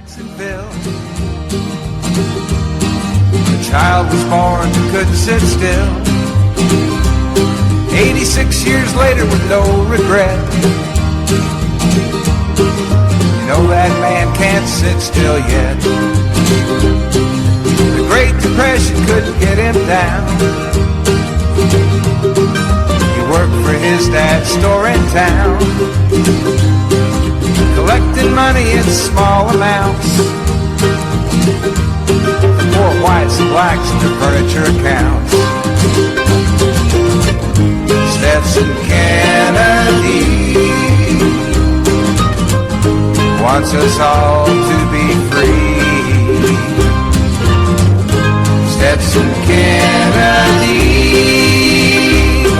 Jacksonville. The child was born who couldn't sit still. 86 years later with no regret. You know that man can't sit still yet. The Great Depression couldn't get him down. He worked for his dad's store in town, collecting money in small amounts. Poor whites and blacks in their furniture accounts. Stetson Kennedy wants us all to be free. Stetson Kennedy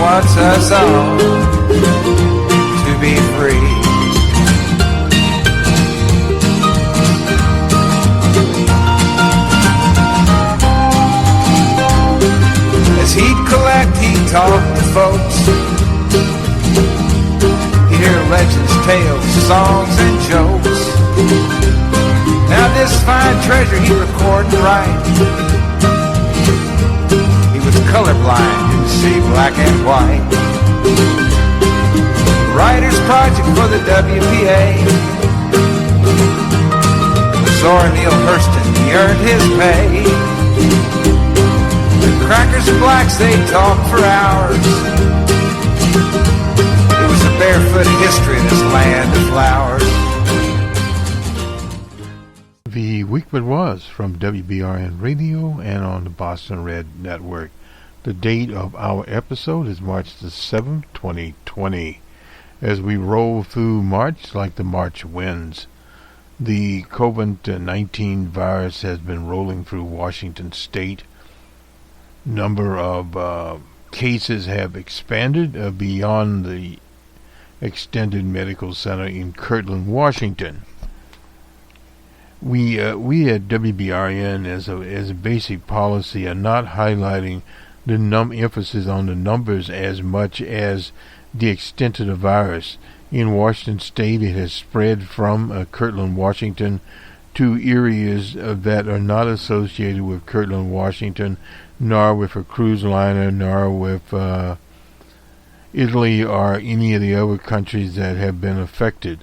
wants us all to be free. As he'd collect, he'd talk to folks. He'd hear legends, tales, songs, and jokes. Now this fine treasure he'd record and write. He was colorblind, didn't see black and white. Writer's project for the WPA. Zora Neale Hurston, he earned his pay. Crackers and blacks, they talked for hours. It was a barefoot history, this land of flowers. The Week That Was from WBRN Radio and on the Boston Red Network. The date of our episode is March the 7th, 2020. As we roll through March like the March winds, the COVID-19 virus has been rolling through Washington State. Number of cases have expanded beyond the extended medical center in Kirtland, Washington. We at WBRN as a basic policy are not highlighting the emphasis on the numbers as much as the extent of the virus. In Washington State, it has spread from Kirtland, Washington, to areas that are not associated with Kirtland, Washington, nor with a cruise liner, nor with Italy or any of the other countries that have been affected.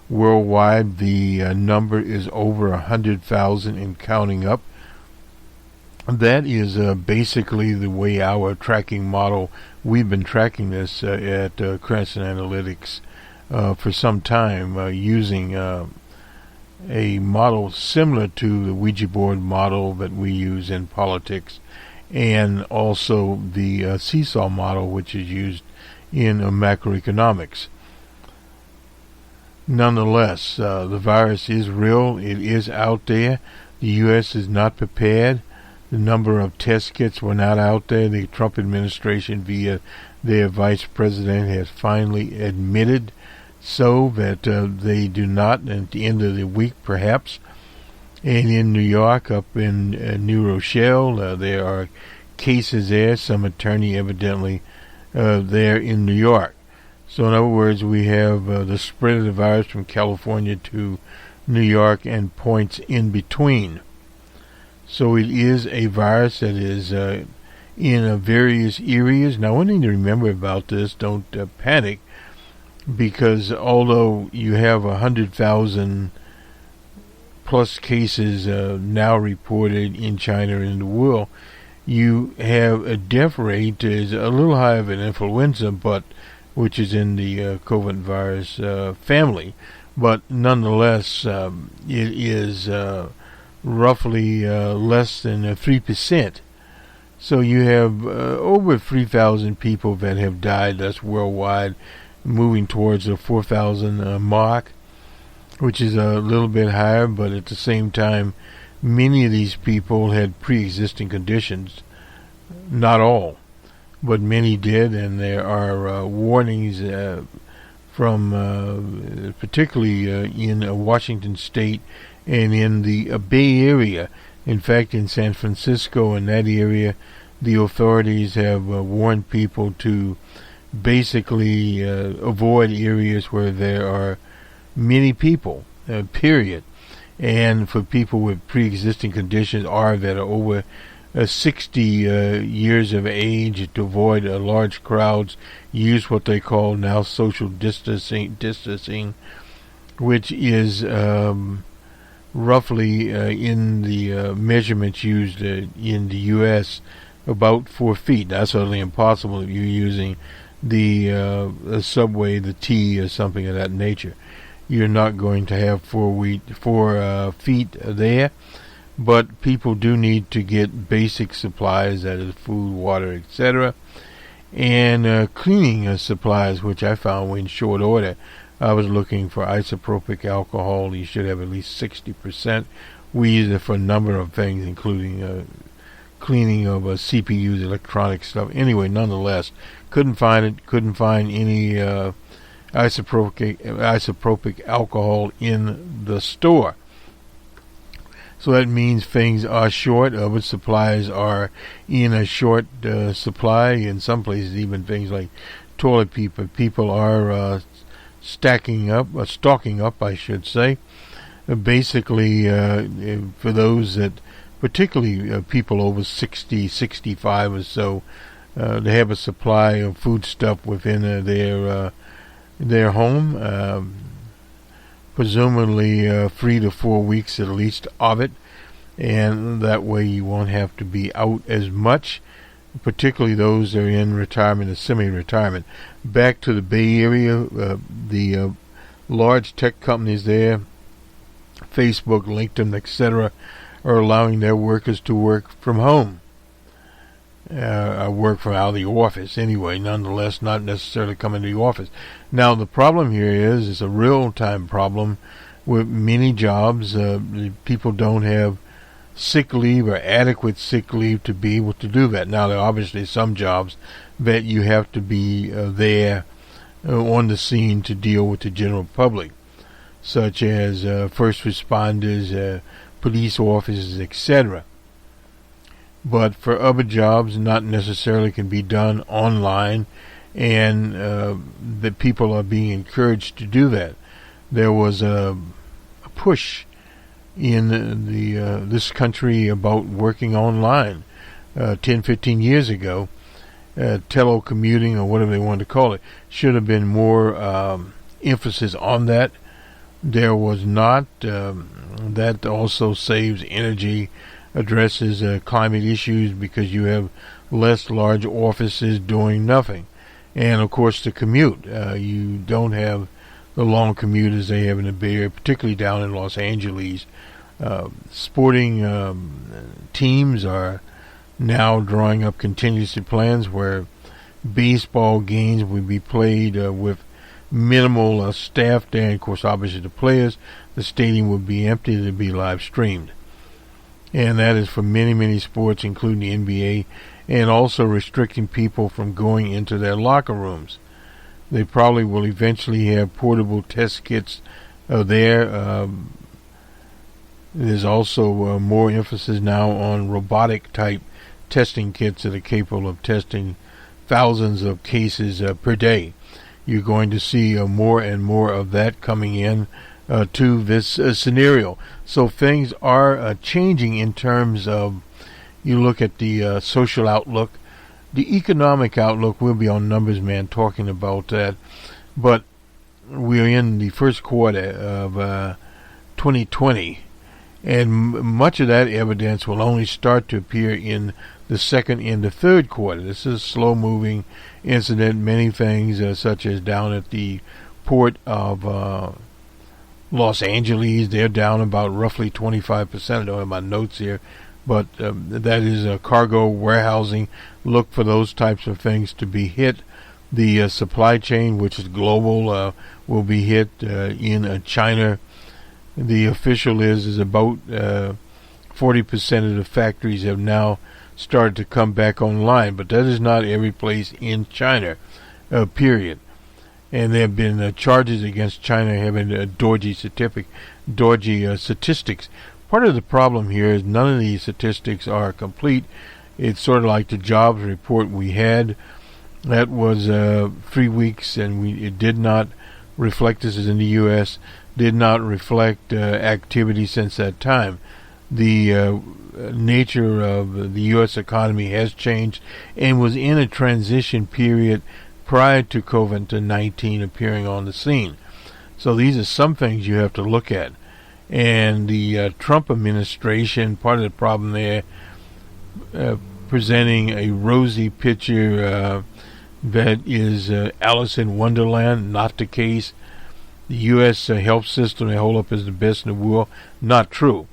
Worldwide, the number is over 100,000 and counting up. That is basically the way our tracking model, we've been tracking this at Cranston Analytics for some time, using a model similar to the Ouija board model that we use in politics, and also the seesaw model, which is used in macroeconomics. Nonetheless, the virus is real. It is out there. The U.S. is not prepared. The number of test kits were not out there. The Trump administration, via their vice president, has finally admitted so that they do not, at the end of the week perhaps. And in New York, up in New Rochelle, there are cases there, some attorney evidently there in New York. So in other words, we have the spread of the virus from California to New York and points in between. So it is a virus that is in various areas. Now, one thing to remember about this, don't panic, because although you have 100,000 plus cases now reported in China and in the world, you have a death rate is a little higher than influenza, but which is in the COVID virus family, but nonetheless it is roughly less than 3%. So you have over 3,000 people that have died. That's worldwide, moving towards the 4,000 mark, which is a little bit higher, but at the same time, many of these people had pre-existing conditions. Not all, but many did, and there are warnings from particularly in Washington State and in the Bay Area. In fact, in San Francisco and that area, the authorities have warned people to basically avoid areas where there are many people, period. and for people with pre-existing conditions or that are over 60 years of age, to avoid large crowds, use what they call now social distancing, which is roughly in the measurements used in the U.S. about 4 feet. That's certainly impossible if you're using the subway, the T, or something of that nature. You're not going to have 4 feet there, but people do need to get basic supplies, that is food, water, etc., and cleaning supplies, which I found were in short order. I was looking for isopropyl alcohol. You should have at least 60%. We use it for a number of things, including cleaning of CPUs, electronic stuff. Anyway, nonetheless, couldn't find it. Couldn't find any isopropyl alcohol in the store. So that means things are short. Other supplies are in a short supply. In some places, even things like toilet paper. People are stocking up, I should say. Basically, for those that, particularly people over 60, 65 or so, they have a supply of foodstuff within their home. Presumably 3 to 4 weeks at least of it, and that way you won't have to be out as much, particularly those that are in retirement or semi-retirement. Back to the Bay Area, the large tech companies there, Facebook, LinkedIn, etc., are allowing their workers to work from home. Work from out of the office anyway, nonetheless, not necessarily coming to the office. Now, the problem here is, it's a real-time problem with many jobs. People don't have sick leave or adequate sick leave to be able to do that. Now, there are obviously some jobs that you have to be there on the scene to deal with the general public, such as first responders, police officers, etc. But for other jobs, not necessarily can be done online, and the people are being encouraged to do that. There was a push in this country about working online 10, 15 years ago. Telecommuting, or whatever they want to call it, should have been more emphasis on that. There was not. That also saves energy, addresses climate issues, because you have less large offices doing nothing. And of course the commute, you don't have the long commute as they have in the Bay Area, particularly down in Los Angeles. Sporting teams are now drawing up contingency plans where baseball games will be played with minimal staff there. And of course, obviously the players, the stadium will be empty, it'll be live streamed. And that is for many, many sports, including the NBA, and also restricting people from going into their locker rooms. They probably will eventually have portable test kits there. There's also more emphasis now on robotic type testing kits that are capable of testing thousands of cases per day. You're going to see more and more of that coming in to this scenario. So things are changing in terms of, you look at the social outlook, the economic outlook. We'll be on Numbers Man talking about that, but we're in the first quarter of 2020, and much of that evidence will only start to appear in the second and the third quarter. This is a slow-moving incident. Many things, such as down at the port of Los Angeles, they're down about roughly 25%. I don't have my notes here, but that is cargo warehousing. Look for those types of things to be hit. The supply chain, which is global, will be hit in China. The official is about 40% of the factories have now started to come back online, but that is not every place in China, period. And there have been charges against China having dodgy statistics. Part of the problem here is none of these statistics are complete. It's sort of like the jobs report we had. That was 3 weeks, and it did not reflect this as in the U.S. did not reflect activity since that time. The nature of the U.S. economy has changed and was in a transition period prior to COVID-19 appearing on the scene. So these are some things you have to look at. And the Trump administration, part of the problem there, presenting a rosy picture that is Alice in Wonderland, not the case. The U.S. Health system, they hold up as the best in the world. Not true.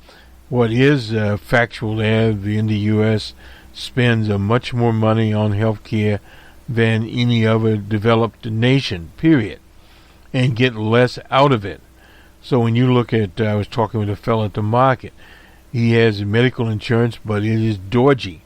What is factual there, in the U.S. spends much more money on health care than any other developed nation, period, and get less out of it. So when you look at, I was talking with a fellow at the market, he has medical insurance, but it is dodgy.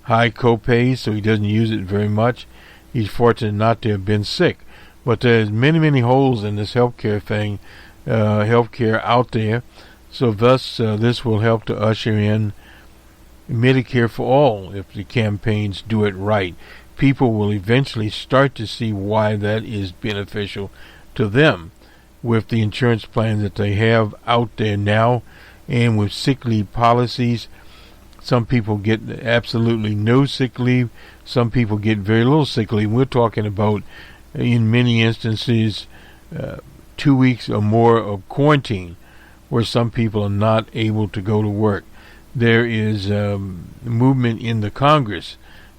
High copays, so he doesn't use it very much. He's fortunate not to have been sick. But there's many, many holes in this healthcare thing, healthcare out there. So thus, this will help to usher in Medicare for all if the campaigns do it right. People will eventually start to see why that is beneficial to them with the insurance plans that they have out there now, and with sick leave policies. Some people get absolutely no sick leave. Some people get very little sick leave. We're talking about, in many instances, 2 weeks or more of quarantine, where some people are not able to go to work. There is movement in the Congress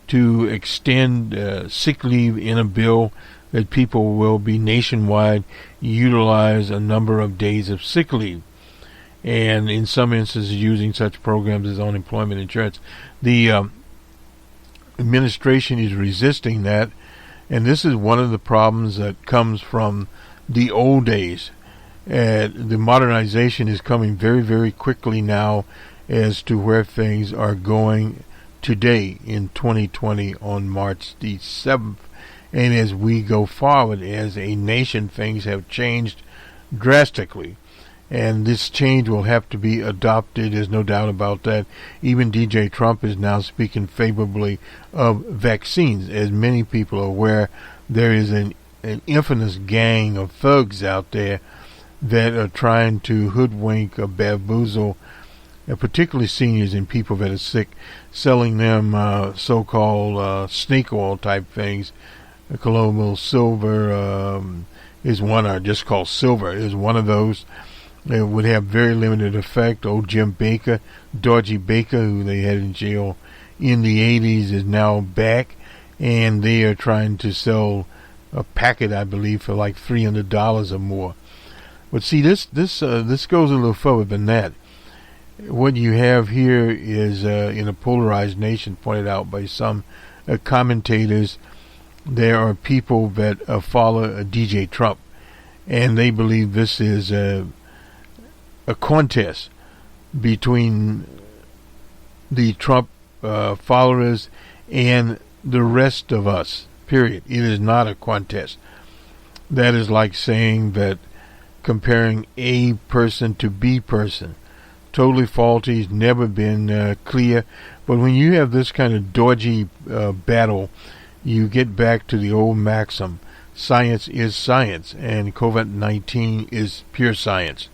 to extend sick leave in a bill that people will be nationwide utilize a number of days of sick leave, and in some instances using such programs as unemployment insurance. The administration is resisting that, and this is one of the problems that comes from the old days. The modernization is coming very, very quickly now as to where things are going today in 2020 on March the 7th. And as we go forward as a nation, things have changed drastically. And this change will have to be adopted, there's no doubt about that. Even DJ Trump is now speaking favorably of vaccines. As many people are aware, there is an infamous gang of thugs out there that are trying to hoodwink or bamboozle, particularly seniors and people that are sick, selling them so-called snake oil type things. Colloidal silver is one, or just called silver, is one of those. It would have very limited effect. Old Jim Baker, Dodgy Baker, who they had in jail in the 80s, is now back, and they are trying to sell a packet, I believe, for like $300 or more. But see, this goes a little further than that. What you have here is, in a polarized nation, pointed out by some commentators, there are people that follow DJ Trump, and they believe this is a contest between the Trump followers and the rest of us, period. It is not a contest. That is like saying that comparing A person to B person. Totally faulty, it's never been clear. But when you have this kind of dodgy battle, you get back to the old maxim, science is science, and COVID-19 is pure science.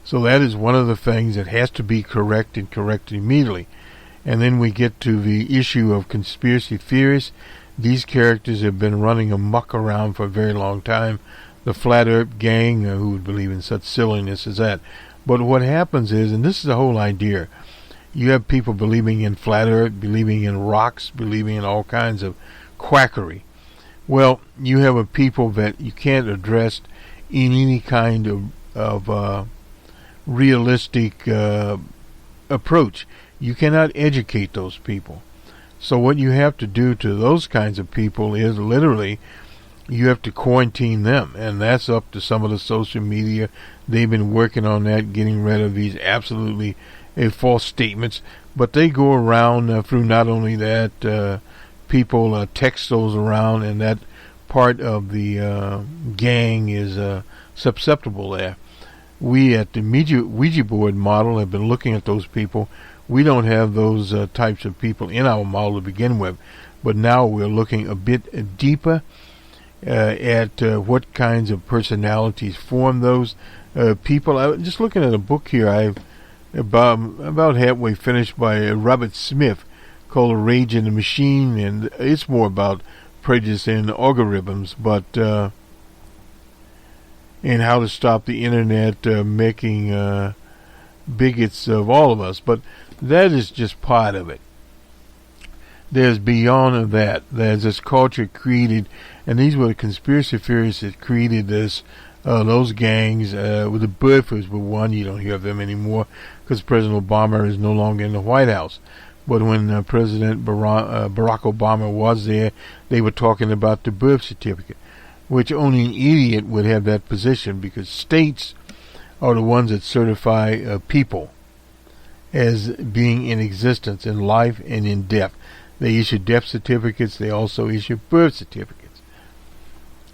So that is one of the things that has to be corrected immediately. And then we get to the issue of conspiracy theories. These characters have been running amok around for a very long time. The Flat Earth gang, who would believe in such silliness as that. But what happens is, and this is the whole idea, you have people believing in Flat Earth, believing in rocks, believing in all kinds of quackery. Well, you have a people that you can't address in any kind of realistic approach. You cannot educate those people. So what you have to do to those kinds of people is literally you have to quarantine them, and that's up to some of the social media. They've been working on that, getting rid of these absolutely false statements, but they go around through not only that, people text those around, and that part of the gang is susceptible there. We at the Ouija board model have been looking at those people. We don't have those types of people in our model to begin with, but now we're looking a bit deeper, at what kinds of personalities form those people. I was just looking at a book here. I've about halfway finished by Robert Smith called A Rage in the Machine, and it's more about prejudice and algorithms, but and how to stop the internet making bigots of all of us. But that is just part of it. There's beyond that. There's this culture created, and these were the conspiracy theorists that created this. Those gangs, with the Burfers were one. You don't hear of them anymore because President Obama is no longer in the White House. But when President Barack Obama was there, they were talking about the birth certificate, which only an idiot would have that position, because states are the ones that certify people as being in existence in life and in death. They issue death certificates. They also issue birth certificates.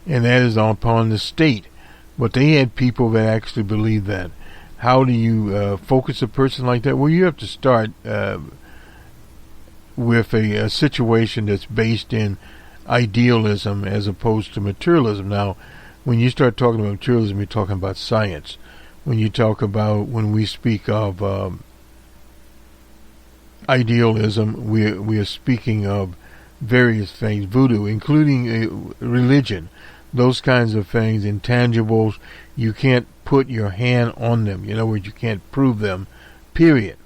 And that is upon the state. But they had people that actually believed that. How do you focus a person like that? Well, you have to start with a situation that's based in idealism as opposed to materialism. Now, when you start talking about materialism, you're talking about science. When we speak of idealism, we are speaking of various things, voodoo, including religion, those kinds of things, intangibles. You can't put your hand on them. In other words, you can't prove them, period.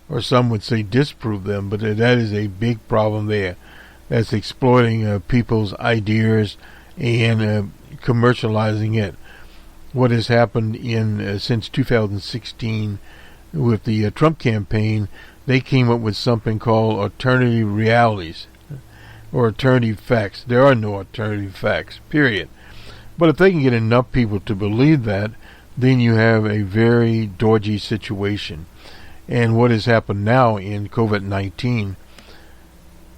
Or some would say disprove them, but that is a big problem there. That's exploiting people's ideas and commercializing it. What has happened since 2016 with the Trump campaign, they came up with something called alternative realities or alternative facts. There are no alternative facts, period. But if they can get enough people to believe that, then you have a very dodgy situation. And what has happened now in COVID-19,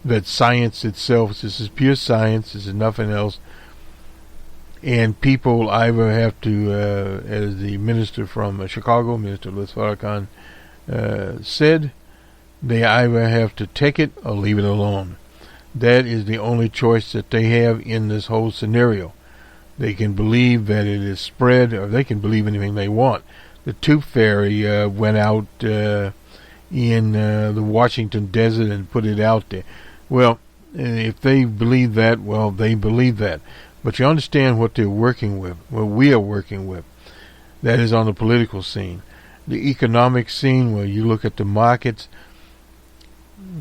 that science itself, this is pure science, this is nothing else, and people either have to, as the minister from Chicago, Minister Liz Farrakhan, said, they either have to take it or leave it alone. That is the only choice that they have in this whole scenario. They can believe that it is spread, or they can believe anything they want. The Tooth Fairy went out in the Washington desert and put it out there. Well, if they believe that, well, they believe that. But you understand what they're working with, what we are working with. That is on the political scene. The economic scene, where you look at the markets,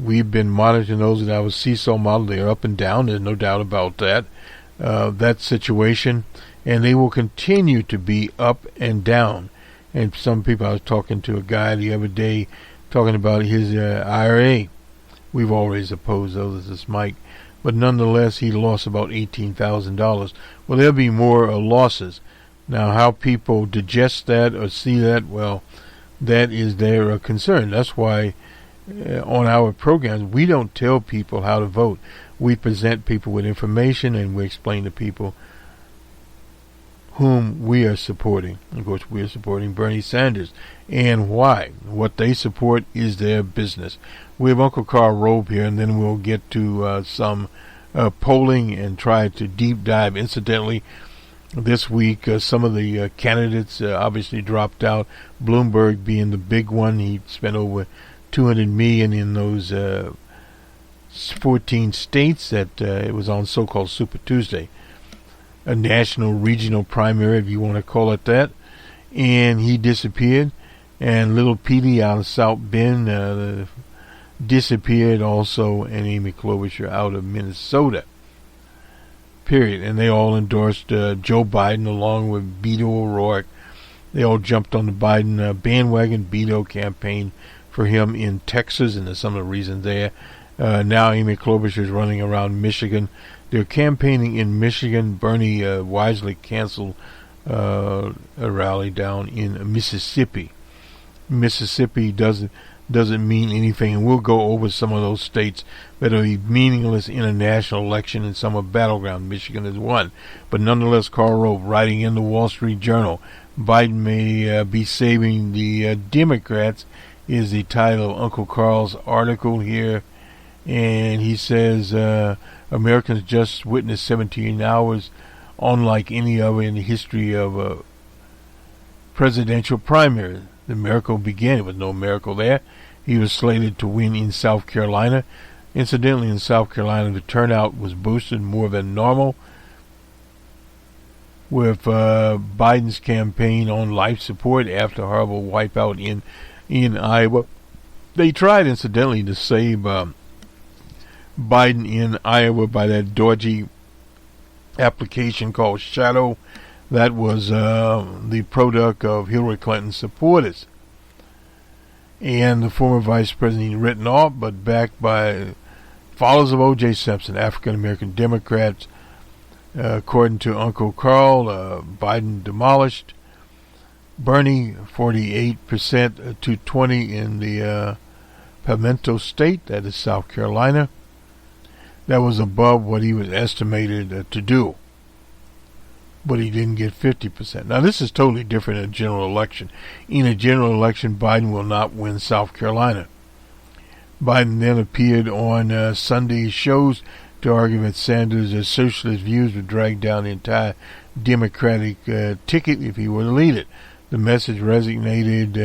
we've been monitoring those in our seesaw model. They're up and down, there's no doubt about that. That situation, and they will continue to be up and down. And some people, I was talking to a guy the other day talking about his IRA. We've always opposed those, this is Mike, but nonetheless he lost about $18,000. Well, there'll be more losses. Now, how people digest that or see that, well, that is their concern. That's why on our programs we don't tell people how to vote. We present people with information, and we explain to people whom we are supporting. Of course, we are supporting Bernie Sanders, and why. What they support is their business. We have Uncle Carl Rove here, and then we'll get to some polling and try to deep dive. Incidentally, this week some of the candidates obviously dropped out. Bloomberg being the big one. He spent over $200 million in those 14 states that it was on so-called Super Tuesday, a national regional primary, if you want to call it that, and he disappeared. And little Petey out of South Bend disappeared also, and Amy Klobuchar out of Minnesota, period. And they all endorsed Joe Biden along with Beto O'Rourke. They all jumped on the Biden bandwagon. Beto campaigned for him in Texas, and there's some of the reasons there. Now Amy Klobuchar is running around Michigan. They're campaigning in Michigan. Bernie wisely canceled a rally down in Mississippi. Mississippi doesn't mean anything, and we'll go over some of those states that are a meaningless in a national election, and some are battleground. Michigan is one. But nonetheless, Karl Rove, writing in the Wall Street Journal, Biden may be saving the Democrats, is the title of Uncle Carl's article here. And he says, Americans just witnessed 17 hours unlike any other in the history of a presidential primary. The miracle began. There was no miracle there. He was slated to win in South Carolina. Incidentally, in South Carolina, the turnout was boosted more than normal, with Biden's campaign on life support after a horrible wipeout in Iowa. They tried, incidentally, to save Biden in Iowa by that dodgy application called Shadow. That was the product of Hillary Clinton's supporters. And the former vice president written off, but backed by followers of O.J. Simpson, African-American Democrats. According to Uncle Carl, Biden demolished Bernie 48% to 20% in the Pimento State, that is South Carolina. That was above what he was estimated to do. But he didn't get 50%. Now, this is totally different in a general election. In a general election, Biden will not win South Carolina. Biden then appeared on Sunday's shows to argue that Sanders' socialist views would drag down the entire Democratic ticket if he were to lead it. The message resonated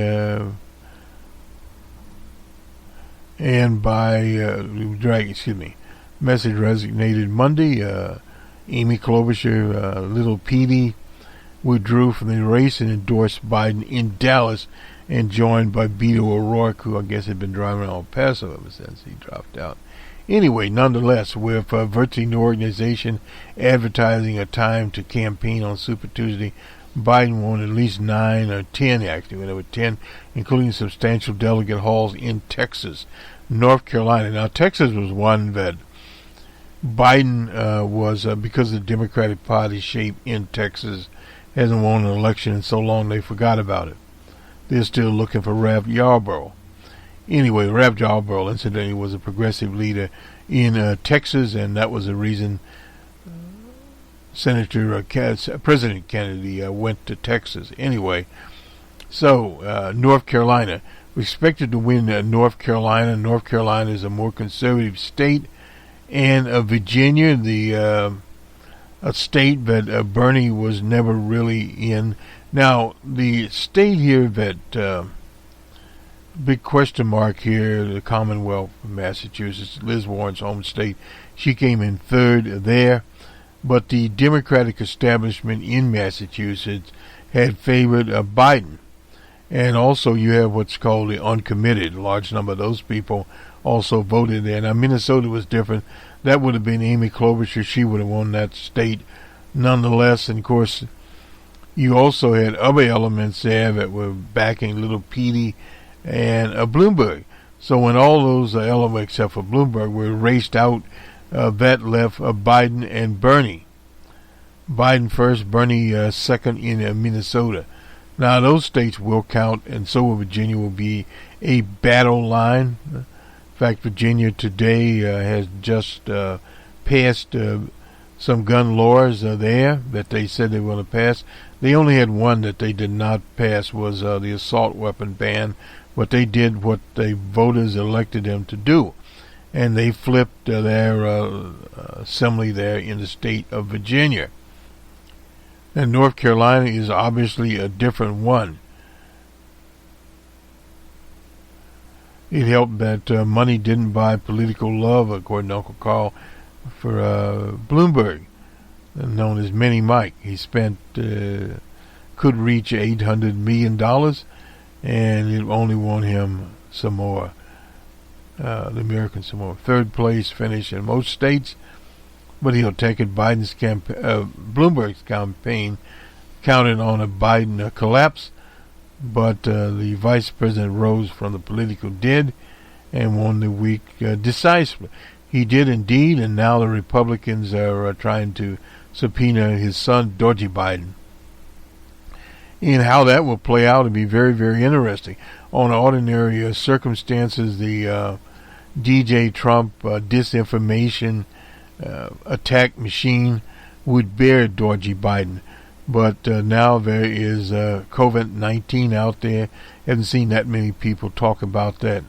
message resonated Monday. Amy Klobuchar, Little Petey, withdrew from the race and endorsed Biden in Dallas, and joined by Beto O'Rourke, who I guess had been driving around El Paso ever since he dropped out. Anyway, nonetheless, with virtually no organization advertising a time to campaign on Super Tuesday, Biden won at least 9 or 10, actually, there were 10, including substantial delegate hauls in Texas, North Carolina. Now, Texas was one that Biden was, because of the Democratic Party shape in Texas, hasn't won an election in so long they forgot about it. They're still looking for Rev Yarborough. Anyway, Rev Yarborough, incidentally, was a progressive leader in Texas, and that was the reason President Kennedy went to Texas. Anyway, so North Carolina. We expected to win North Carolina. North Carolina is a more conservative state. And Virginia, a state that Bernie was never really in. Now, the state here that, big question mark here, the Commonwealth of Massachusetts, Liz Warren's home state, she came in third there. But the Democratic establishment in Massachusetts had favored Biden. And also you have what's called the uncommitted. A large number of those people also voted there. Now, Minnesota was different. That would have been Amy Klobuchar. She would have won that state nonetheless. And, of course, you also had other elements there that were backing Little Petey and Bloomberg. So when all those elements, except for Bloomberg, were raced out, that left Biden and Bernie. Biden first, Bernie second in Minnesota. Now, those states will count, and so will Virginia, will be a battle line. In fact, Virginia today has just passed some gun laws there that they said they were going to pass. They only had one that they did not pass, was the assault weapon ban. But they did what the voters elected them to do. And they flipped their assembly there in the state of Virginia. And North Carolina is obviously a different one. It helped that money didn't buy political love, according to Uncle Carl, for Bloomberg, known as Mini Mike. He spent, could reach $800 million, and it only won him some more. The Americans some more. Third place finish in most states, but he'll take it. Bloomberg's campaign counted on a Biden collapse, but the vice president rose from the Político did and won the week decisively. He did indeed, and now the Republicans are trying to subpoena his son, Dodgy Biden. And how that will play out will be very, very interesting. On ordinary circumstances, the DJ Trump disinformation attack machine would bear Dodgy Biden. But now there is COVID-19 out there. Haven't seen that many people talk about that.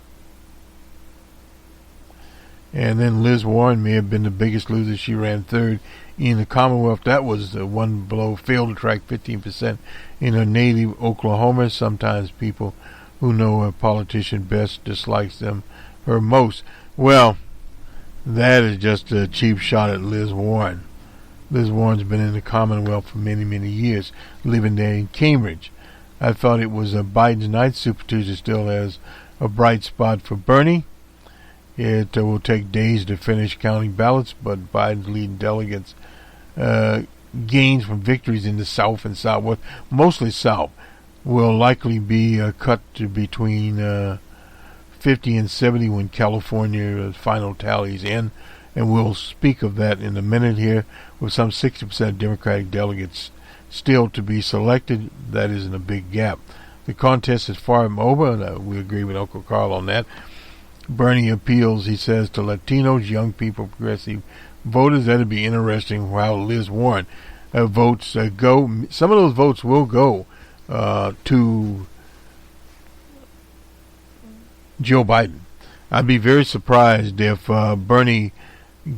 And then Liz Warren may have been the biggest loser. She ran third in the Commonwealth. That was one below, failed to track 15% in her native Oklahoma. Sometimes people who know a politician best dislikes her most. Well, that is just a cheap shot at Liz Warren. Liz Warren's been in the Commonwealth for many, many years, living there in Cambridge. I thought it was Biden's night. Super Tuesday still has a bright spot for Bernie. It will take days to finish counting ballots, but Biden's leading delegates gains from victories in the South and Southwest, mostly South, will likely be cut to between 50 and 70 when California's final tallies end, and we'll speak of that in a minute here, with some 60% Democratic delegates still to be selected. That isn't a big gap. The contest is far from over, and we agree with Uncle Carl on that. Bernie appeals, he says, to Latinos, young people, progressive voters. That'd be interesting how Liz Warren votes go. Some of those votes will go to Joe Biden. I'd be very surprised if Bernie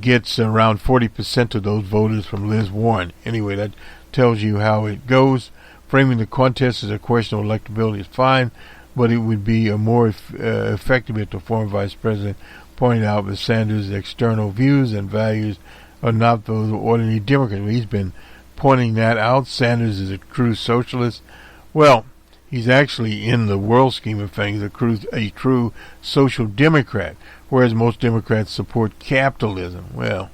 gets around 40% of those voters from Liz Warren. Anyway, that tells you how it goes. Framing the contest as a question of electability is fine, but it would be more effective if the former vice president pointed out that Sanders' external views and values are not those of ordinary Democrats. He's been pointing that out. Sanders is a true socialist. Well, he's actually, in the world scheme of things, a true social democrat, whereas most Democrats support capitalism. Well,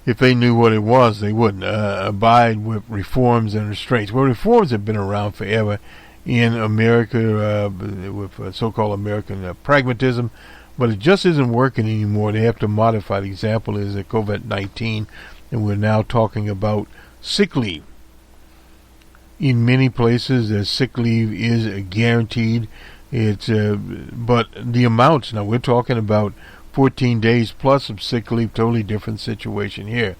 if they knew what it was, they wouldn't abide with reforms and restraints. Well, reforms have been around forever in America with so-called American pragmatism, but it just isn't working anymore. They have to modify. The example is COVID-19, and we're now talking about sick leave. In many places, sick leave is guaranteed. It's but the amounts, now we're talking about 14 days plus of sick leave, totally different situation here.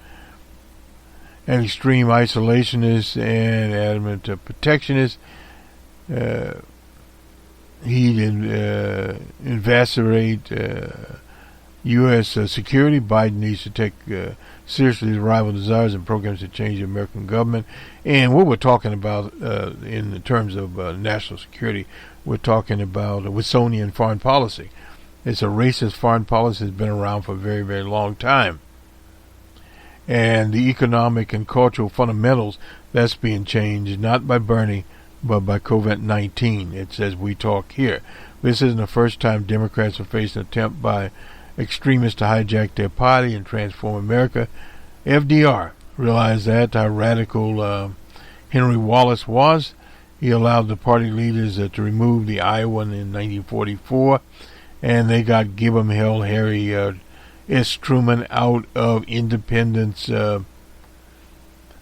An extreme isolationist and adamant protectionist. He'd eviscerate U.S. Security. Biden needs to take seriously his rival desires and programs to change the American government. And what we're talking about in terms of national security, we're talking about Wilsonian foreign policy. It's a racist foreign policy that's been around for a very, very long time. And the economic and cultural fundamentals, that's being changed not by Bernie, but by COVID-19. It's as we talk here. This isn't the first time Democrats have faced an attempt by extremists to hijack their party and transform America. FDR realized that, how radical Henry Wallace was. He allowed the party leaders to remove the Iowan in 1944, and they got give 'em hell Harry S. Truman out of Independence,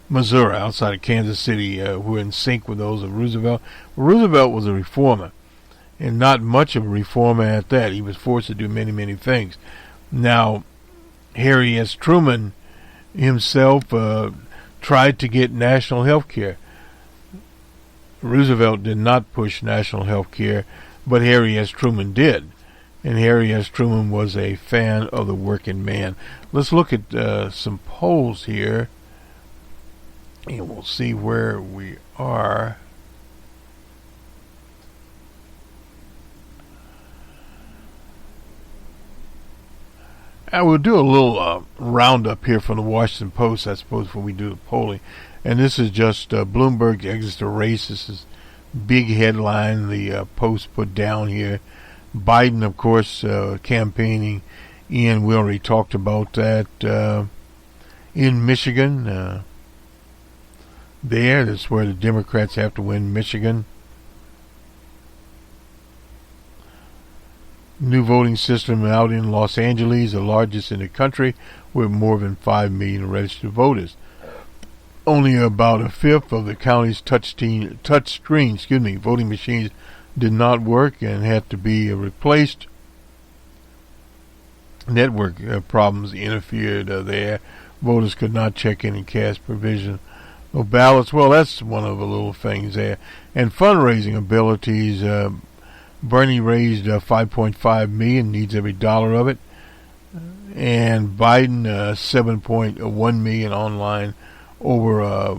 Missouri, outside of Kansas City, who were in sync with those of Roosevelt. Roosevelt was a reformer, and not much of a reformer at that. He was forced to do many, many things. Now, Harry S. Truman himself tried to get national health care. Roosevelt did not push national health care, but Harry S. Truman did. And Harry S. Truman was a fan of the working man. Let's look at some polls here, and we'll see where we are. I will do a little roundup here from the Washington Post, I suppose, when we do the polling. And this is just Bloomberg exits the race. This is big headline the Post put down here. Biden, of course, campaigning in, we already talked about that, in Michigan. That's where the Democrats have to win Michigan. New voting system out in Los Angeles, the largest in the country, with more than 5 million registered voters. Only about a fifth of the county's touchscreen voting machines did not work and had to be replaced. Network problems interfered there. Voters could not check in and cast provisional ballots. Well, that's one of the little things there. And fundraising abilities. Bernie raised $5.5 million, needs every dollar of it. and Biden 7.1 million online over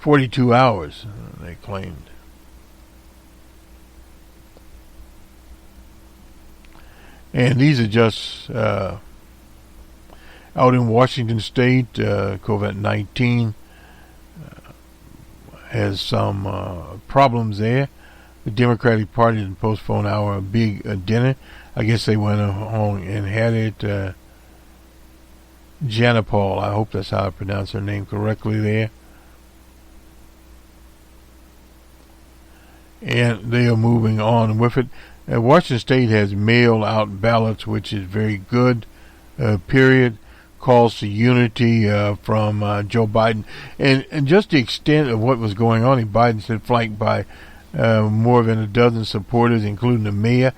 42 hours, they claimed. And these are just out in Washington State. COVID-19 has some problems there. The Democratic Party didn't postpone our big dinner. I guess they went home and had it. Jana Paul, I hope that's how I pronounce her name correctly there. And they are moving on with it. Washington State has mailed out ballots, which is very good. Period. Calls to unity from Joe Biden. And just the extent of what was going on, Biden said flanked by more than a dozen supporters, including the mayor.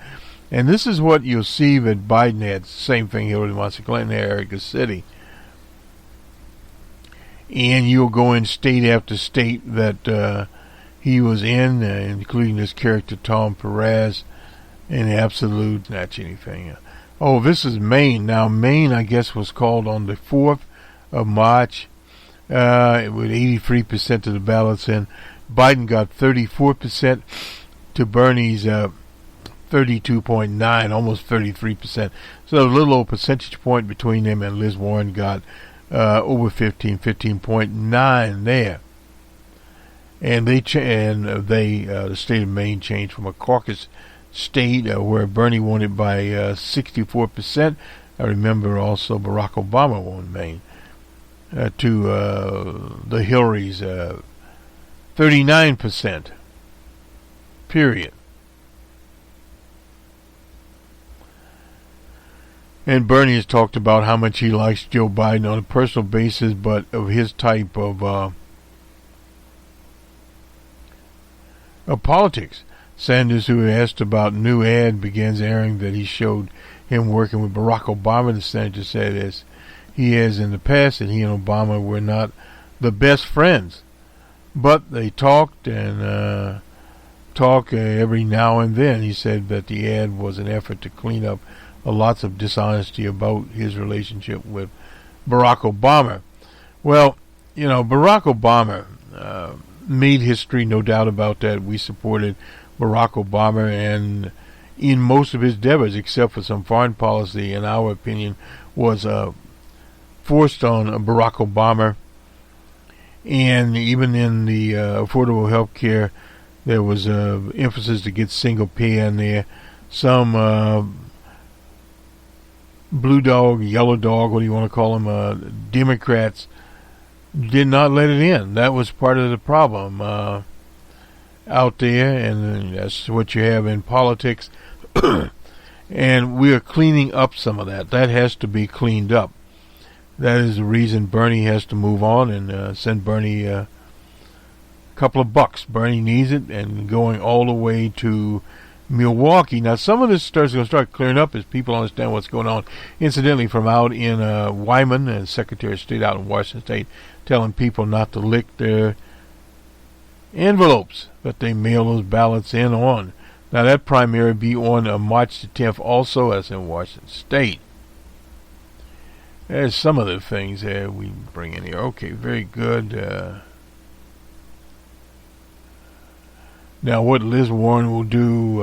And this is what you'll see that Biden had. Same thing here with Monster Clinton, Erica City. And you'll go in state after state that he was in, including this character Tom Perez, and absolute, not anything. Oh, this is Maine. Now, Maine, I guess, was called on the 4th of March with 83% of the ballots in. Biden got 34% to Bernie's 32.9, almost 33%. So a little over percentage point between them, and Liz Warren got over 15.9 there. And the state of Maine changed from a caucus state where Bernie won it by 64%. I remember also Barack Obama won Maine to the Hillary's 39%. Period. And Bernie has talked about how much he likes Joe Biden on a personal basis, but of his type of politics. Sanders, who asked about new ad, begins airing that he showed him working with Barack Obama. The senator said, as he has in the past, that he and Obama were not the best friends, but they talked and talk every now and then. He said that the ad was an effort to clean up lots of dishonesty about his relationship with Barack Obama. Well, you know, Barack Obama made history, no doubt about that. We supported Barack Obama, and in most of his endeavors, except for some foreign policy, in our opinion, was forced on Barack Obama. And even in the affordable health care, there was emphasis to get single payer in there. Some blue dog, yellow dog, what do you want to call them, Democrats did not let it in. That was part of the problem out there, and that's what you have in politics. And we are cleaning up some of that. That has to be cleaned up. That is the reason Bernie has to move on and send Bernie a couple of bucks. Bernie needs it, and going all the way to Milwaukee. Now, some of this starts going to start clearing up as people understand what's going on. Incidentally, from out in Wyman, and Secretary of State out in Washington State, telling people not to lick their envelopes, but they mail those ballots in on. Now, that primary be on March the 10th also, as in Washington State. There's some of the things we bring in here. Okay, very good. Now, what Liz Warren will do,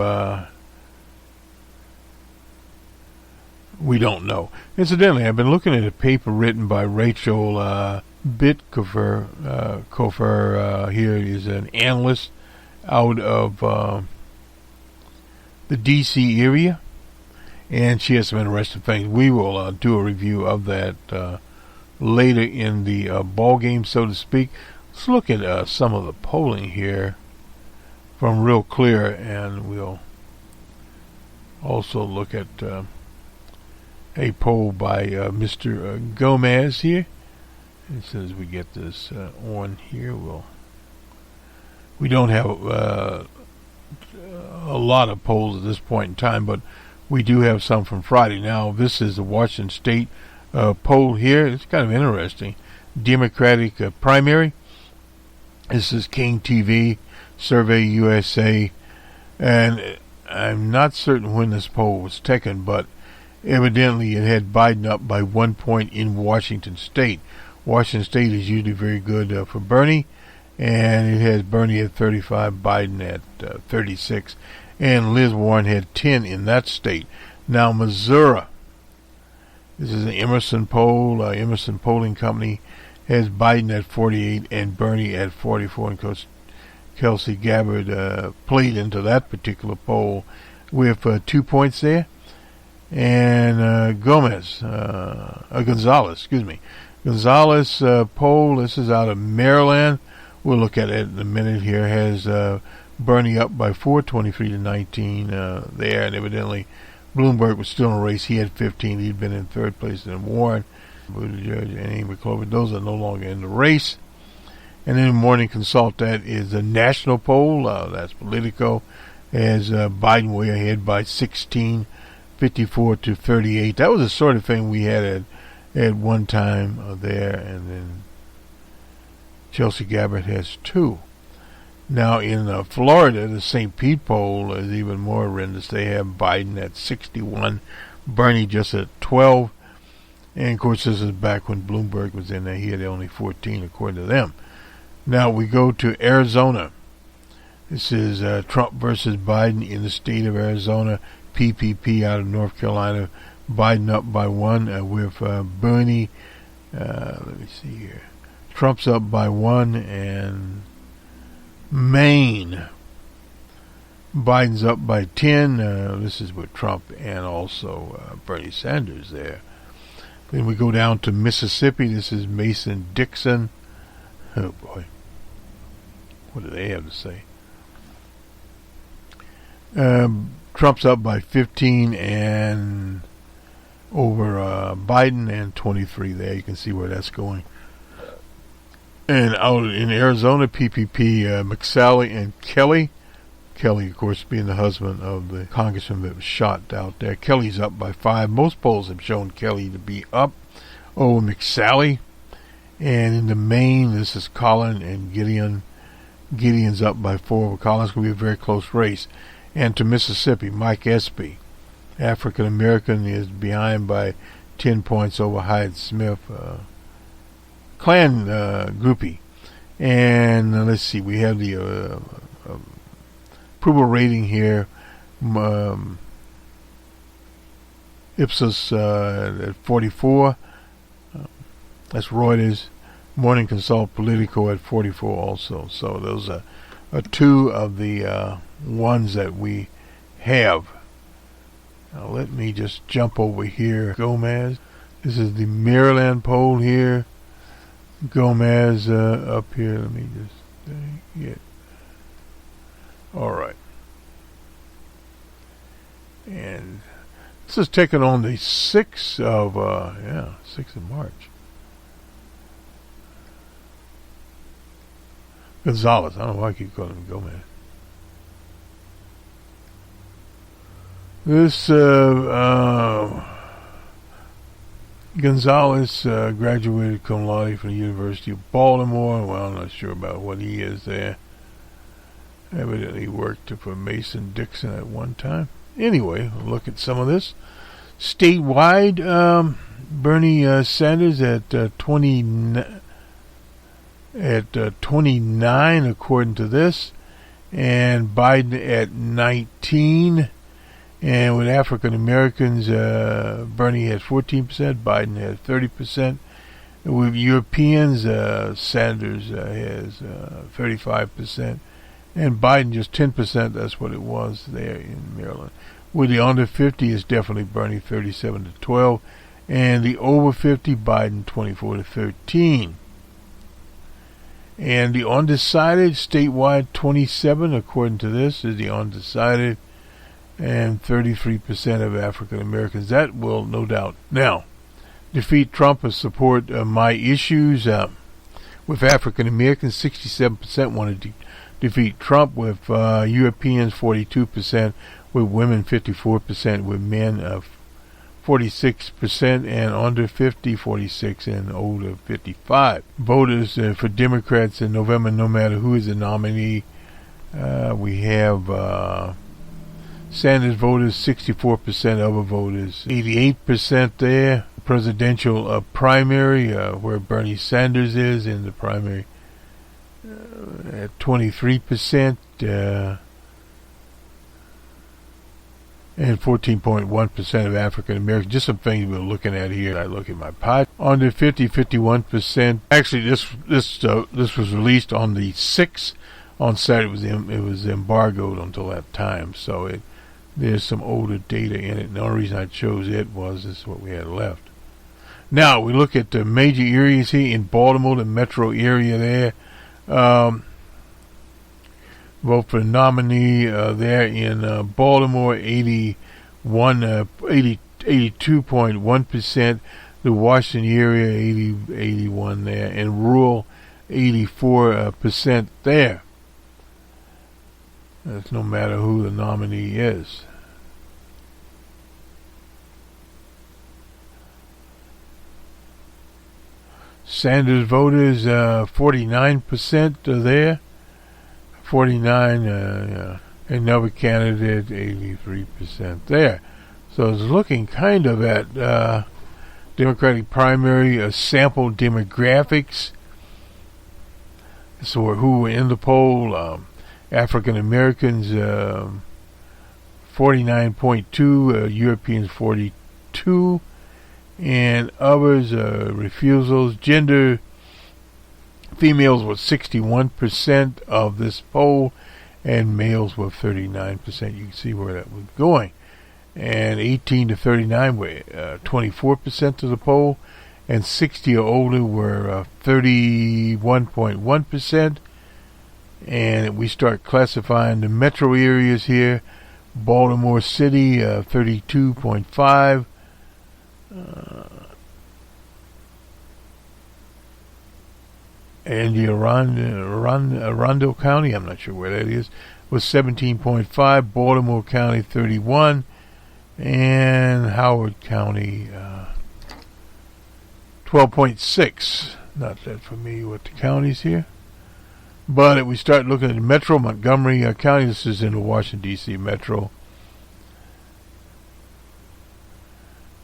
we don't know. Incidentally, I've been looking at a paper written by Rachel Bitkofer. Here is an analyst out of the D.C. area, and she has some interesting things. We will do a review of that later in the ball game, so to speak. Let's look at some of the polling here from Real Clear, and we'll also look at a poll by Mr. Gomez here. As soon as we get this on here, we don't have a lot of polls at this point in time, but we do have some from Friday. Now, this is the Washington State poll here. It's kind of interesting. Democratic primary. This is King TV, Survey USA, and I'm not certain when this poll was taken, but Evidently, it had Biden up by 1 point in Washington State. Washington State is usually very good for Bernie, and it has Bernie at 35, Biden at 36, and Liz Warren had 10 in that state. Now, Missouri, this is an Emerson poll, Emerson Polling Company, has Biden at 48 and Bernie at 44, and Coach Kelsey Gabbard played into that particular poll with 2 points there. And Gonzalez poll, this is out of Maryland. We'll look at it in a minute here, has Bernie up by 4, 23 to 19 there, and evidently Bloomberg was still in a race. He had 15. He'd been in third place in Warren, Buttigieg, and Amy Klobuchar. Those are no longer in the race. And then Morning Consult, that is a national poll. That's Politico, has Biden way ahead by 16, 54 to 38. That was the sort of thing we had at one time there. And then Chelsea Gabbard has 2. Now in Florida, the St. Pete poll is even more horrendous. They have Biden at 61, Bernie just at 12. And of course, this is back when Bloomberg was in there. He had only 14 according to them. Now we go to Arizona. This is Trump versus Biden in the state of Arizona. PPP out of North Carolina. Biden up by 1 with Bernie. Let me see here. Trump's up by 1, and Maine, Biden's up by 10. This is with Trump and also Bernie Sanders there. Then we go down to Mississippi. This is Mason-Dixon. Oh boy, what do they have to say? Trump's up by 15 and over Biden, and 23 there. You can see where that's going. And out in Arizona, PPP, McSally and Kelly. Kelly, of course, being the husband of the congressman that was shot out there. Kelly's up by 5. Most polls have shown Kelly to be up over McSally. And in the Maine, this is Collin and Gideon. Gideon's up by 4. Collin's going to be a very close race. And to Mississippi, Mike Espy, African American, is behind by 10 points over Hyde Smith, Klan groupie. And let's see, we have the approval rating here. Ipsos at 44. That's Reuters. Morning Consult, Politico at 44 also. So those are 2 of the ones that we have. Now let me just jump over here. Gomez. This is the Maryland poll here. Gomez up here. Let me just get. All right. And this is taken on the 6th of 6th of March. Gonzalez. I don't know why I keep calling him Gomez. This Gonzalez graduated cum laude from the University of Baltimore. Well, I'm not sure about what he is there. Evidently worked for Mason-Dixon at one time. Anyway, we'll look at some of this. Statewide, Bernie Sanders at 29 according to this, and Biden at 19. And with African Americans, Bernie has 14%, Biden has 30%. With Europeans, Sanders has 35%, and Biden just 10%. That's what it was there in Maryland. With the under 50, it's definitely Bernie 37 to 12, and the over 50, Biden 24 to 13. And the undecided, statewide 27, according to this, is the undecided, and 33% of African Americans. That will no doubt now defeat Trump or support my issues. With African Americans, 67% want to defeat Trump. With Europeans, 42%. With women, 54%. With men, 46%, and under 50, 46, and older, 55. Voters for Democrats in November, no matter who is the nominee, we have Sanders voters, 64% other voters, 88% there. Presidential primary, where Bernie Sanders is in the primary, at 23%, and 14.1% of African Americans. Just some things we're looking at here. I look at my pod. Under 51%. Actually, this was released on the 6th. On Saturday, it was embargoed until that time. So there's some older data in it. And the only reason I chose it was this is what we had left. Now we look at the major areas here in Baltimore, the metro area there. Vote for the nominee there in Baltimore, 82.1%. The Washington area, 81 there, and rural, 84% there. That's no matter who the nominee is. Sanders voters, 49% are there. 49, another candidate, 83% there. So it's looking kind of at Democratic primary sample demographics. So who were in the poll, African Americans, 49.2, Europeans 42, and others, refusals. Gender, females were 61% of this poll, and males were 39%. You can see where that was going. And 18 to 39 were 24% of the poll, and 60 or older were 31.1%. And we start classifying the metro areas here. Baltimore City, 32.5. And the Arundel County, I'm not sure where that is, was 17.5. Baltimore County, 31. And Howard County, 12.6. Not that familiar with the counties here. But if we start looking at the metro, Montgomery County, this is in the Washington, D.C. metro,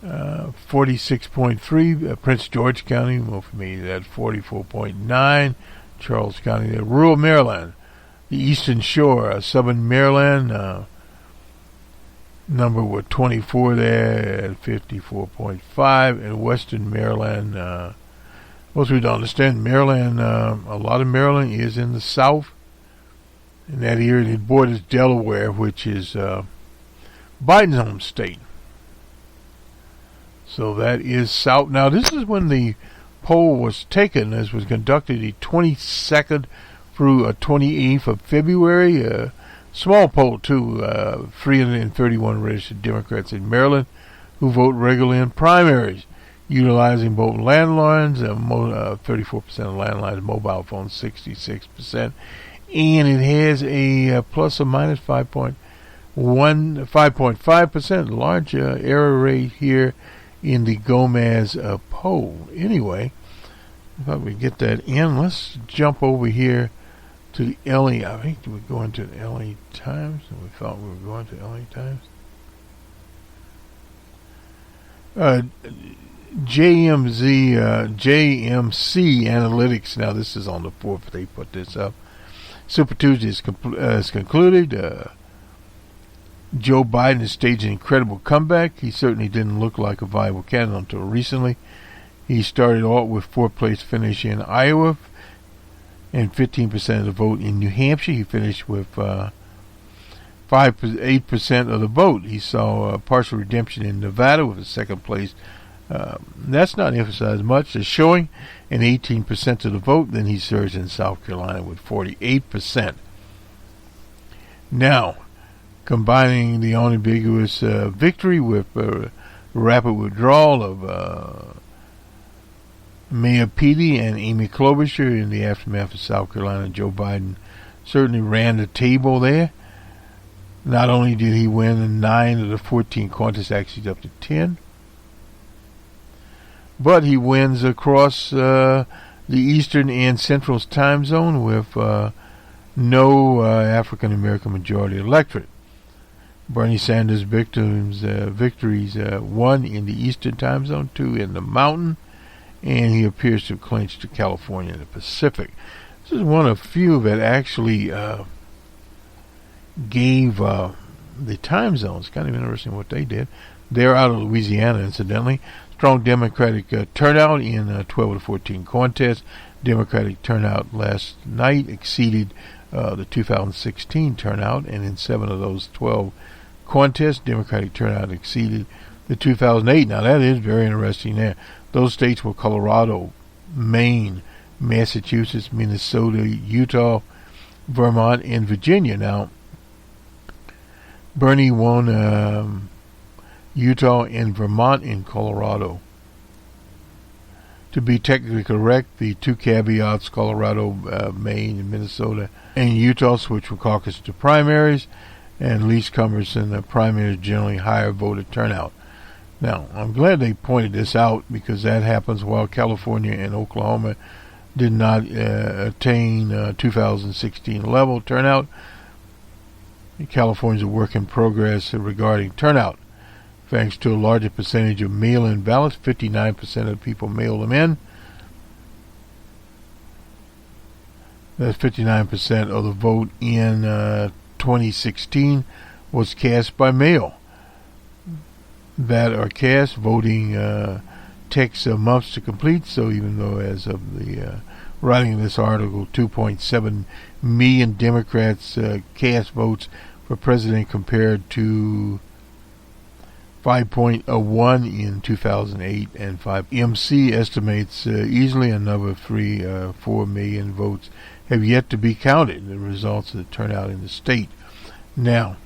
46.3. Prince George County, more familiar, at 44.9. Charles County there. Rural Maryland, the Eastern Shore, Southern Maryland, number were 24 there at 54.5. And Western Maryland, most people don't understand Maryland, a lot of Maryland is in the south. In that area, it borders Delaware, which is Biden's home state. So that is south. Now, this is when the poll was taken. This was conducted the 22nd through 28th of February. Small poll, too. 331 registered Democrats in Maryland who vote regularly in primaries, utilizing both landlines, 34% of landlines, mobile phones, 66%. And it has a plus or minus 5.5%, large error rate here in the Gomez poll. Anyway, I thought we'd get that in. Let's jump over here to the LA. I think we're going to the LA Times. We thought we were going to LA Times. JMC Analytics. Now this is on the 4th. They put this up. Super Tuesday is concluded. Joe Biden has staged an incredible comeback. He certainly didn't look like a viable candidate until recently. He started off with 4th place finish in Iowa and 15% of the vote in New Hampshire. He finished with 8% of the vote. He saw partial redemption in Nevada with a 2nd place. That's not emphasized much. It's showing an 18% of the vote. Then he surged in South Carolina with 48%. Now, combining the unambiguous victory with rapid withdrawal of Mayor Petey and Amy Klobuchar in the aftermath of South Carolina, Joe Biden certainly ran the table there. Not only did he win 9 of the 14 contests, actually up to 10, but he wins across the Eastern and Central time zone with no African American majority electorate. Bernie Sanders' victories, one in the Eastern time zone, two in the Mountain, and he appears to have clinched to California and the Pacific. This is one of few that actually gave the time zones. Kind of interesting what they did. They're out of Louisiana, incidentally. Strong Democratic turnout in 12 of the 14 contests. Democratic turnout last night exceeded the 2016 turnout, and in 7 of those 12 contests, Democratic turnout exceeded the 2008. Now that is very interesting there. Those states were Colorado, Maine, Massachusetts, Minnesota, Utah, Vermont, and Virginia. Now, Bernie won Utah and Vermont and Colorado. To be technically correct, the two caveats, Colorado, Maine, and Minnesota, and Utah switch from caucus to primaries, and leastcomers in the primaries generally higher voter turnout. Now, I'm glad they pointed this out, because that happens while California and Oklahoma did not attain 2016 level turnout. California is a work in progress regarding turnout. Thanks to a larger percentage of mail-in ballots, 59% of people mail them in. That's 59% of the vote in 2016 was cast by mail. That are cast, voting takes months to complete, so even though as of the writing of this article, 2.7 million Democrats cast votes for president compared to 5.01 in 2008 and 5. MC estimates easily another 4 million votes have yet to be counted, the results of the turnout in the state. Now,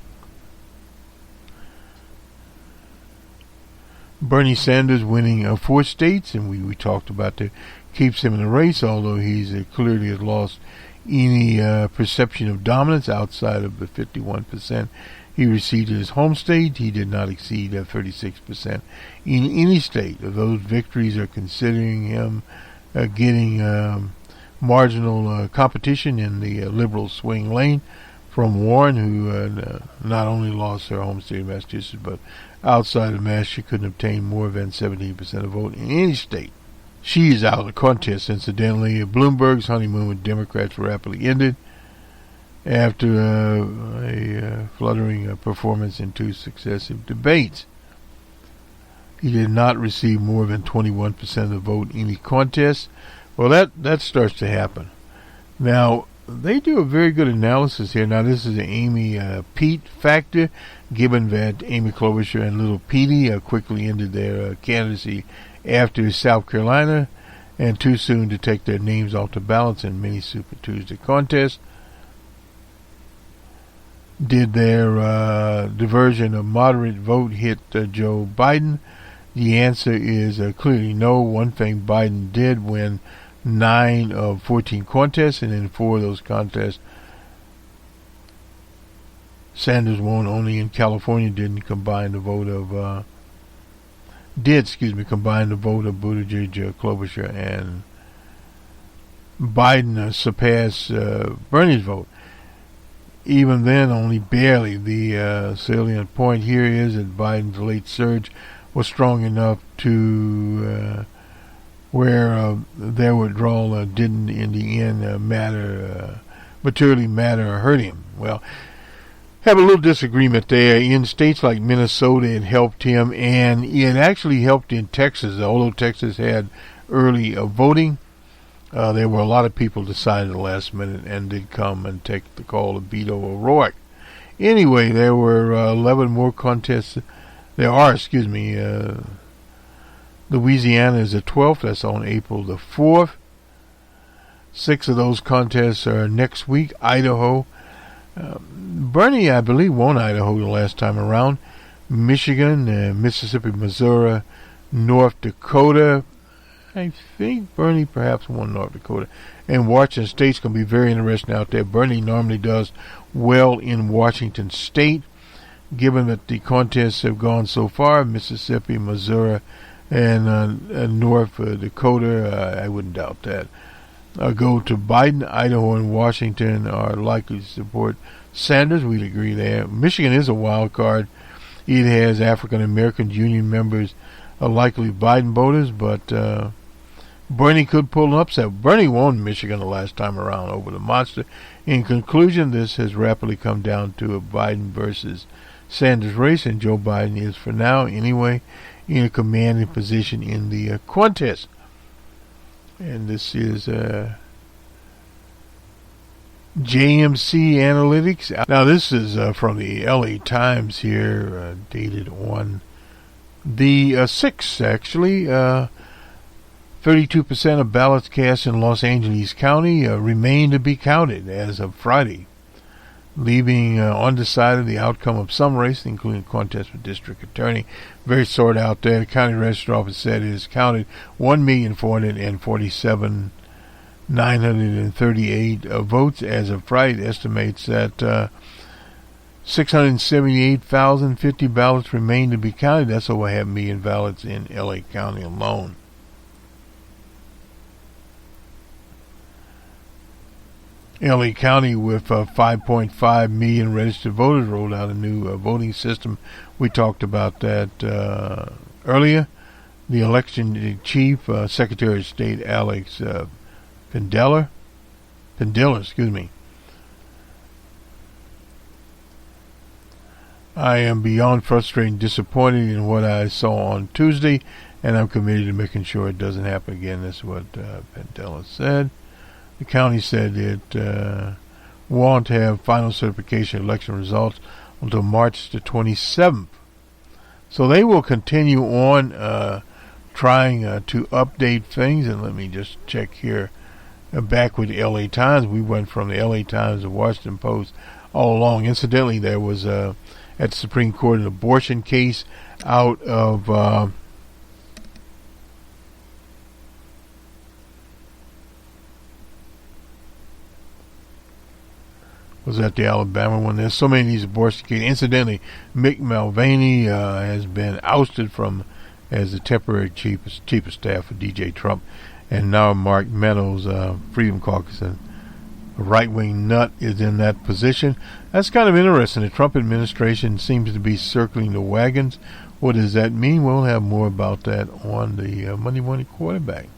Bernie Sanders winning 4 states, and we talked about that, keeps him in the race, although he's clearly has lost any perception of dominance outside of the 51% he received in his home state. He did not exceed 36% in any state. Those victories are considering him getting marginal competition in the liberal swing lane from Warren, who not only lost her home state of Massachusetts, but outside of Mass, she couldn't obtain more than 17% of the vote in any state. She is out of the contest, incidentally. Bloomberg's honeymoon with Democrats rapidly ended after a fluttering performance in 2 successive debates. He did not receive more than 21% of the vote in any contest. Well, that starts to happen. Now, they do a very good analysis here. Now, this is the Amy Pete factor, given that Amy Klobuchar and Little Petey quickly ended their candidacy after South Carolina, and too soon to take their names off the ballots in many Super Tuesday contests. Did their diversion of moderate vote hit Joe Biden? The answer is clearly no. One thing Biden did win 9 of 14 contests, and in 4 of those contests, Sanders won only in California. Didn't combine the vote of combine the vote of Buttigieg, Klobuchar, and Biden surpassed Bernie's vote. Even then, only barely. The salient point here is that Biden's late surge was strong enough to where their withdrawal didn't, in the end, materially matter or hurt him. Well, have a little disagreement there. In states like Minnesota, it helped him, and it actually helped in Texas. Although Texas had early voting, there were a lot of people decided at the last minute and did come and take the call of Beto O'Rourke. Anyway, there were 11 more contests. There are, Louisiana is the 12th. That's on April the 4th. 6 of those contests are next week. Idaho. Bernie, I believe, won Idaho the last time around. Michigan, Mississippi, Missouri, North Dakota. I think Bernie perhaps won North Dakota. And Washington State's going to be very interesting out there. Bernie normally does well in Washington State, given that the contests have gone so far. Mississippi, Missouri, and North Dakota, I wouldn't doubt that. Go to Biden. Idaho and Washington are likely to support Sanders, we'd agree there. Michigan is a wild card. It has African American union members, likely Biden voters, but Bernie could pull an upset. Bernie won Michigan the last time around over the monster. In conclusion, this has rapidly come down to a Biden versus Sanders race, and Joe Biden is, for now anyway, in a commanding position in the contest. And this is JMC Analytics. Now this is from the LA Times here, dated on the 6th, actually. 32% of ballots cast in Los Angeles County remain to be counted as of Friday, leaving undecided the outcome of some races, including contest for district attorney. Very sort out there. The county register office said it has counted 1,447,938 votes as of Friday. It estimates that 678,050 ballots remain to be counted. That's over 500,000 ballots in LA County alone. LA County, with 5.5 million registered voters, rolled out a new voting system. We talked about that earlier. The election chief, Secretary of State Alex Padilla, I am beyond frustrated and disappointed in what I saw on Tuesday, and I'm committed to making sure it doesn't happen again. That's what Padilla said. The county said it won't have final certification election results until March the 27th. So they will continue on trying to update things. And let me just check here. Back with the LA Times, we went from the LA Times to Washington Post all along. Incidentally, there was at the Supreme Court an abortion case out of was that the Alabama one? There's so many of these abortion cases. Incidentally, Mick Mulvaney has been ousted from as the temporary chief of staff for DJ Trump, and now Mark Meadows, Freedom Caucus, and a right-wing nut, is in that position. That's kind of interesting. The Trump administration seems to be circling the wagons. What does that mean? We'll have more about that on the Monday Morning Quarterback.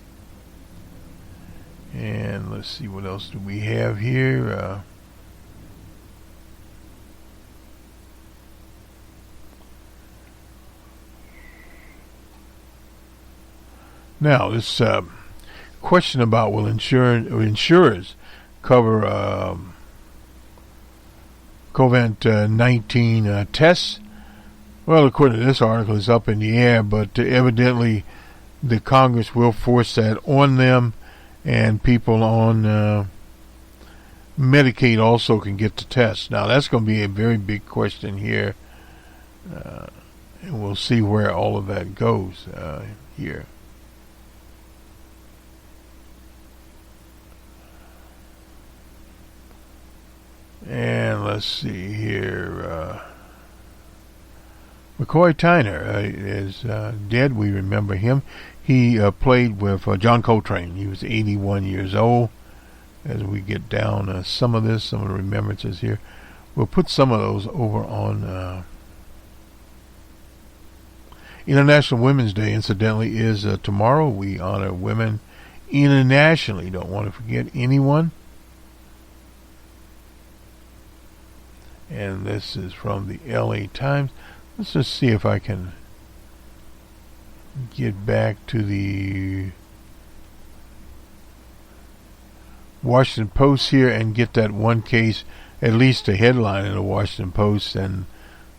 And let's see, what else do we have here? Now, this question about will insurers cover COVID-19 tests? Well, according to this article, it's up in the air, but evidently the Congress will force that on them, and people on Medicaid also can get the test. Now, that's going to be a very big question here, and we'll see where all of that goes here. And let's see here. McCoy Tyner is dead. We remember him. He played with John Coltrane. He was 81 years old. As we get down some of the remembrances here, we'll put some of those over on International Women's Day. Incidentally, is tomorrow. We honor women internationally. Don't want to forget anyone. And this is from the LA Times. Let's just see if I can get back to the Washington Post here and get that one case, at least a headline in the Washington Post. And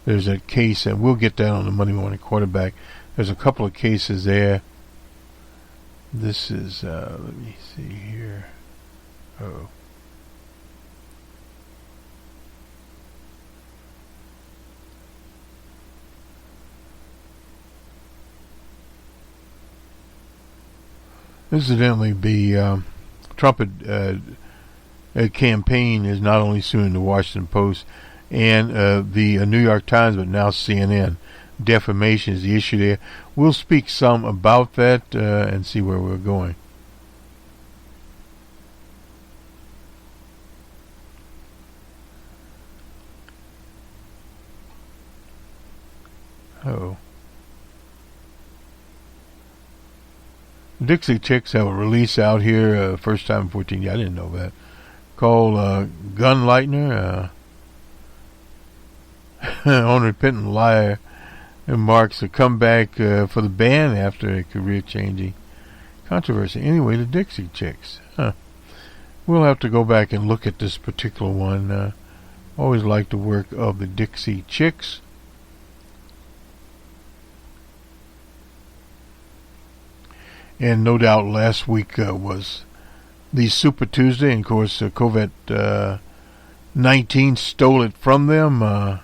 there's a case, and we'll get that on the Monday Morning Quarterback. There's a couple of cases there. This is, let me see here. Oh. Incidentally, the Trump campaign is not only suing the Washington Post and the New York Times, but now CNN. Defamation is the issue there. We'll speak some about that and see where we're going. Oh. Dixie Chicks have a release out here, first time in 14 years. I didn't know that. Called Gun Lightner. Unrepentant Liar. It marks a comeback for the band after a career-changing controversy. Anyway, the Dixie Chicks. We'll have to go back and look at this particular one. Always like the work of the Dixie Chicks. And no doubt last week was the Super Tuesday, and of course COVID-19 stole it from them.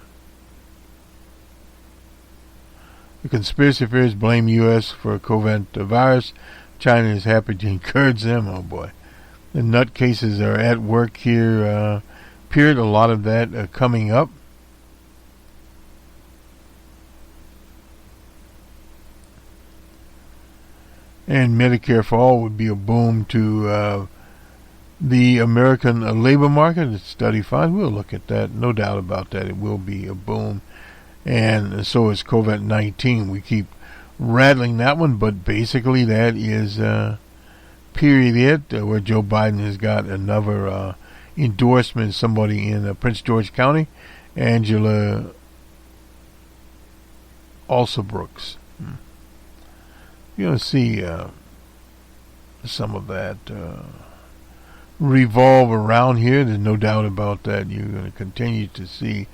The conspiracy theorists blame U.S. for COVID virus. China is happy to encourage them. Oh boy. The nutcases are at work here. Period. A lot of that coming up. And Medicare for All would be a boom to the American labor market. The study finds. We'll look at that. No doubt about that. It will be a boom. And so is COVID-19. We keep rattling that one, but basically that is period it, where Joe Biden has got another endorsement. Somebody in Prince George County, Angela Alsobrooks. You're going to see some of that revolve around here. There's no doubt about that. You're going to continue to see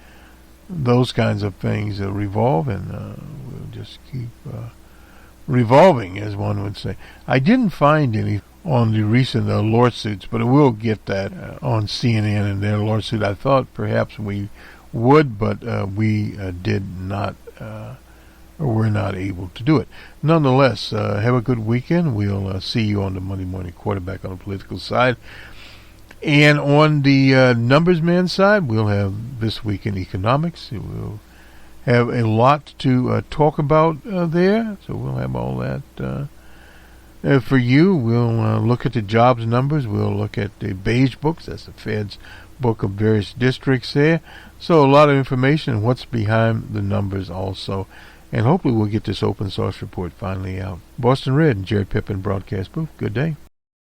those kinds of things revolve, and we'll just keep revolving, as one would say. I didn't find any on the recent lawsuits, but I will get that on CNN and their lawsuit. I thought perhaps we would, but we did not, or were not able to do it. Nonetheless, have a good weekend. We'll see you on the Monday Morning Quarterback on the political side. And on the numbers man side, we'll have This Week in Economics. We'll have a lot to talk about there, so we'll have all that for you. We'll look at the jobs numbers. We'll look at the beige books. That's the Fed's book of various districts there. So a lot of information and what's behind the numbers also. And hopefully we'll get this open source report finally out. Boston Red and Jerry Pippin broadcast booth. Good day.